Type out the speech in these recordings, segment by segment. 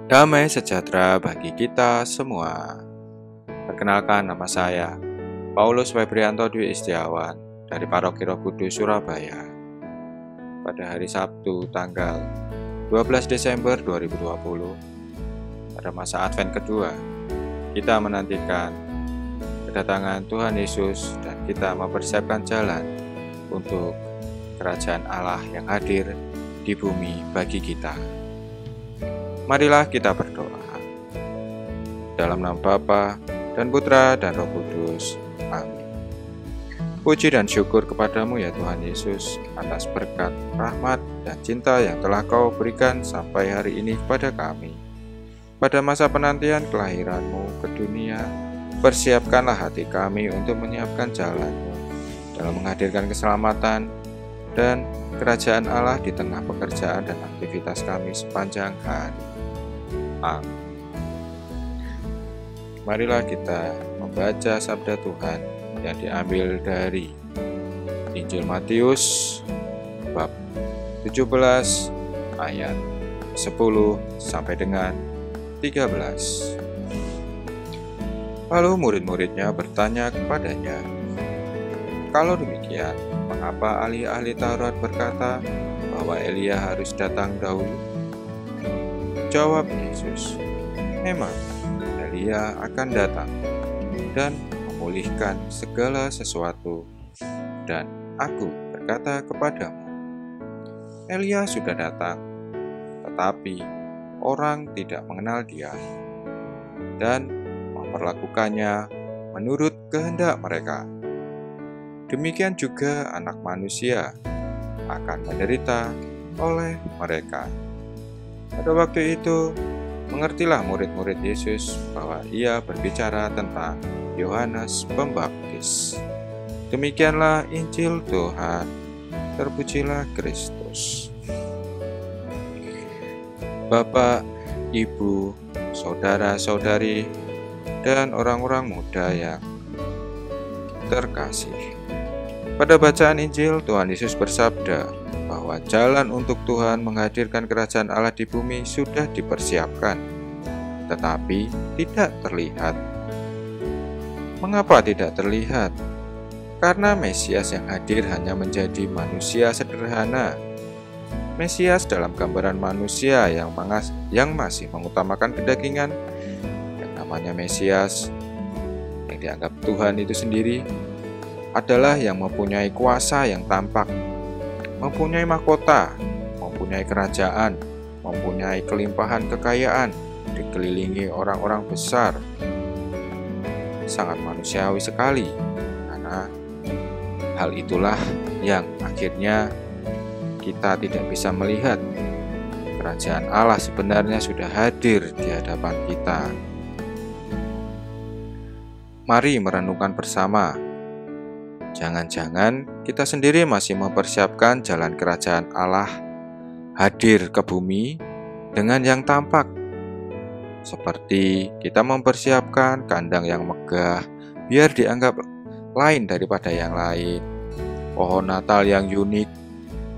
Damai sejahtera bagi kita semua. Perkenalkan, nama saya Paulus Febrianto Dwi Istiawan dari Paroki Roh Kudus Surabaya. Pada hari Sabtu tanggal 12 Desember 2020, pada masa Advent kedua, kita menantikan kedatangan Tuhan Yesus dan kita mempersiapkan jalan untuk kerajaan Allah yang hadir di bumi bagi kita. Marilah kita berdoa. Dalam nama Bapa dan Putra dan Roh Kudus. Amin. Puji dan syukur kepadamu ya Tuhan Yesus atas berkat, rahmat, dan cinta yang telah Kau berikan sampai hari ini kepada kami. Pada masa penantian kelahiran-Mu ke dunia, persiapkanlah hati kami untuk menyiapkan jalan-Mu dalam menghadirkan keselamatan dan kerajaan Allah di tengah pekerjaan dan aktivitas kami sepanjang hari. Amin. Marilah kita membaca sabda Tuhan yang diambil dari Injil Matius bab 17 ayat 10 sampai dengan 13. Lalu murid-muridnya bertanya kepadanya, "Kalau demikian, mengapa ahli-ahli Taurat berkata bahwa Elia harus datang dahulu?" Jawab Yesus, "Memang Elia akan datang dan memulihkan segala sesuatu. Dan aku berkata kepadamu, Elia sudah datang, tetapi orang tidak mengenal dia dan memperlakukannya menurut kehendak mereka. Demikian juga Anak Manusia akan menderita oleh mereka." Pada waktu itu, mengertilah murid-murid Yesus bahwa ia berbicara tentang Yohanes Pembaptis. Demikianlah Injil Tuhan. Terpujilah Kristus. Bapak, Ibu, saudara-saudari, dan orang-orang muda yang terkasih. Pada bacaan Injil, Tuhan Yesus bersabda bahwa jalan untuk Tuhan menghadirkan kerajaan Allah di bumi sudah dipersiapkan, tetapi tidak terlihat. Mengapa tidak terlihat? Karena Mesias yang hadir hanya menjadi manusia sederhana. Mesias dalam gambaran manusia yang masih mengutamakan kedagingan, yang namanya Mesias, yang dianggap Tuhan itu sendiri, adalah yang mempunyai kuasa yang tampak, mempunyai mahkota, mempunyai kerajaan, mempunyai kelimpahan kekayaan, dikelilingi orang-orang besar. Sangat manusiawi sekali, karena hal itulah yang akhirnya kita tidak bisa melihat kerajaan Allah sebenarnya sudah hadir di hadapan kita. Mari merenungkan bersama. Jangan-jangan kita sendiri masih mempersiapkan jalan kerajaan Allah hadir ke bumi dengan yang tampak. Seperti kita mempersiapkan kandang yang megah biar dianggap lain daripada yang lain. Pohon Natal yang unik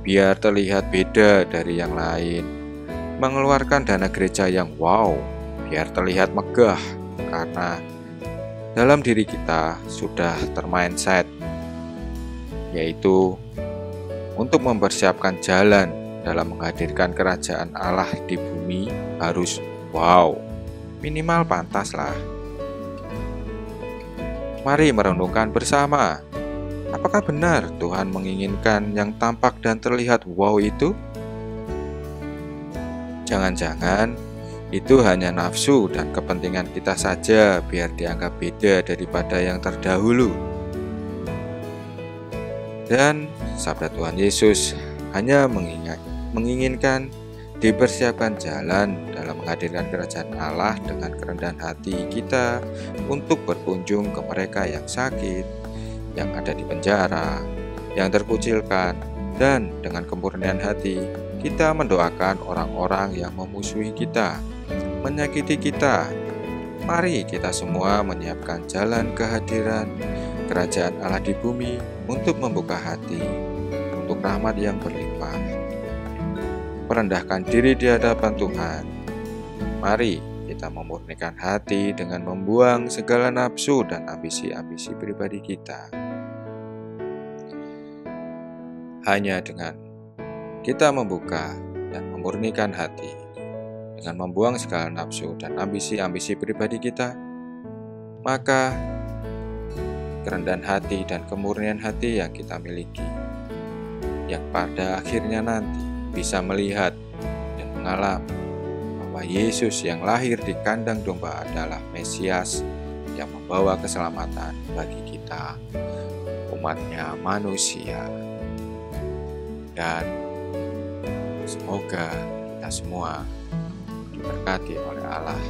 biar terlihat beda dari yang lain. Mengeluarkan dana gereja yang wow biar terlihat megah karena dalam diri kita sudah termindset, yaitu untuk mempersiapkan jalan dalam menghadirkan kerajaan Allah di bumi harus wow, minimal pantas lah. Mari merenungkan bersama, apakah benar Tuhan menginginkan yang tampak dan terlihat wow itu? Jangan-jangan itu hanya nafsu dan kepentingan kita saja biar dianggap beda daripada yang terdahulu. Dan sabda Tuhan Yesus hanya menginginkan dipersiapkan jalan dalam menghadirkan kerajaan Allah dengan kerendahan hati kita untuk berkunjung ke mereka yang sakit, yang ada di penjara, yang terkucilkan, dan dengan kemurnian hati kita mendoakan orang-orang yang memusuhi kita, menyakiti kita. Mari kita semua menyiapkan jalan kehadiran kerajaan Allah di bumi untuk membuka hati untuk rahmat yang berlimpah. Merendahkan diri di hadapan Tuhan. Mari kita memurnikan hati dengan membuang segala nafsu dan ambisi-ambisi pribadi kita. Hanya dengan kita membuka dan memurnikan hati, dengan membuang segala nafsu dan ambisi-ambisi pribadi kita, maka kerendahan hati dan kemurnian hati yang kita miliki, yang pada akhirnya nanti bisa melihat dan mengalami bahwa Yesus yang lahir di kandang domba adalah Mesias yang membawa keselamatan bagi kita, umatnya manusia. Dan semoga kita semua diberkati oleh Allah.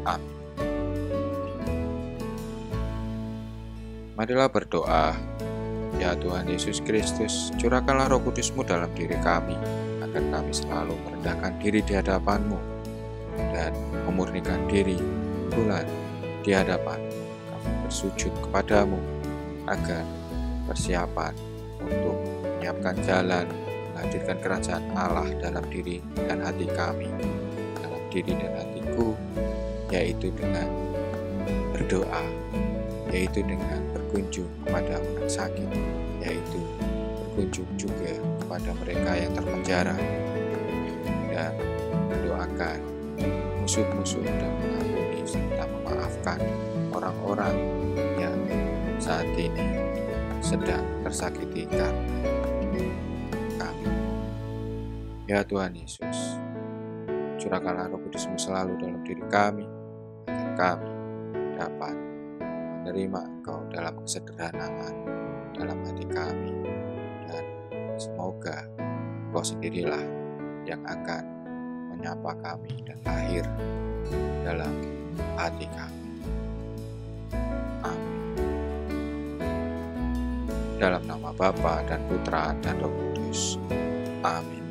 Amin. Marilah berdoa. Ya Tuhan Yesus Kristus, curahkanlah Roh Kudus-Mu dalam diri kami, agar kami selalu merendahkan diri di hadapan-Mu dan memurnikan diri bulan di hadapan-Mu. Kami bersujud kepadamu agar persiapan untuk menyiapkan jalan menghadirkan kerajaan Allah dalam diri dan hati kami, dalam diri dan hatiku, yaitu dengan berdoa, yaitu dengan berkunjung kepada orang sakit, yaitu berkunjung juga kepada mereka yang terpenjara, dan mendoakan musuh-musuh dan mengampuni serta memaafkan orang-orang yang saat ini sedang tersakiti karena kami. Ya Tuhan Yesus, curahkanlah Roh Kudus-Mu selalu dalam diri kami, agar kami dapat menerima Engkau dalam kesederhanaan dalam hati kami, dan semoga Engkau sendirilah yang akan menyapa kami dan lahir dalam hati kami. Amin. Dalam nama Bapa dan Putra dan Roh Kudus. Amin.